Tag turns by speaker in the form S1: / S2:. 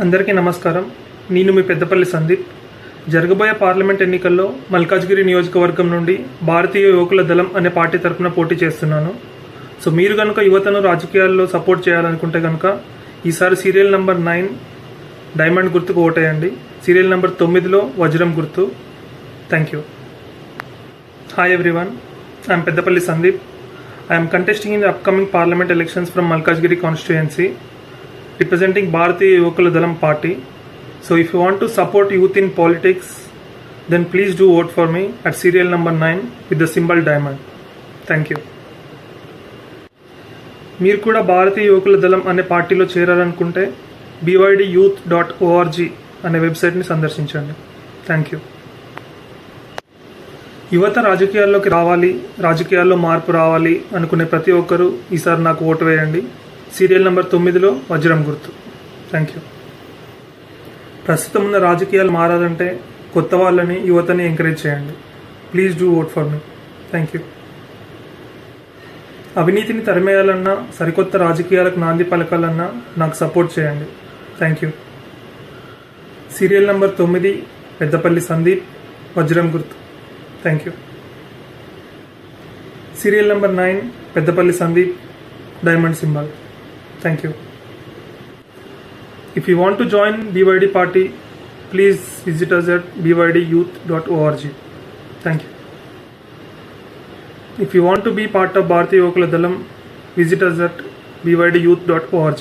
S1: అందరికీ నమస్కారం. నేను మీ పెద్దపల్లి సందీప్. జరగబోయే పార్లమెంట్ ఎన్నికల్లో మల్కాజ్గిరి నియోజకవర్గం నుండి భారతీయ యువకుల దళం అనే పార్టీ తరఫున పోటీ చేస్తున్నాను. సో మీరు కనుక యువతను రాజకీయాల్లో సపోర్ట్ చేయాలనుకుంటే కనుక ఈసారి సీరియల్ నెంబర్ 9 డైమండ్ గుర్తుకు ఓటేయండి. సీరియల్ నెంబర్ 9లో వజ్రం గుర్తు. Thank you. Hi everyone, I'm Peddapalli Sandeep. I'm contesting in the upcoming parliament elections from Malkajgiri constituency, representing Bharatiya Yuvakula Dalam party. So if you want to support youth in politics, then please do vote for me at serial number 9 with the symbol diamond. Thank you. మీరు కూడా భారతీయ యువకుల దళం అనే పార్టీలో చేరాలనుకుంటే bydyouth.org అనే వెబ్సైట్ని సందర్శించండి. Thank you. యువత రాజకీయాల్లోకి రావాలి, రాజకీయాల్లో మార్పు రావాలి అనుకునే ప్రతి ఒక్కరూ ఈసారి నాకు ఓటు వేయండి. సీరియల్ నెంబర్ 9లో వజ్రం గుర్తు. Thank you. ప్రస్తుతం ఉన్న రాజకీయాలు మారాలంటే కొత్త వాళ్ళని, యువతని ఎంకరేజ్ చేయండి. Please do vote for me. Thank you. అవినీతిని తరిమేయాలన్నా, సరికొత్త రాజకీయాలకు నాంది పలకాలన్నా నాకు సపోర్ట్ చేయండి. Thank you. Serial number 9 Peddapalli Sandeep, వజ్రం గుర్తు. Thank you. Serial number 9 Peddapalli Sandeep, diamond symbol. Thank you. If you want to join BYD party, please visit us at bydyouth.org. Thank you. If you want to be part of Bharatiya Yuvakula Dalam, visit us at bydyouth.org.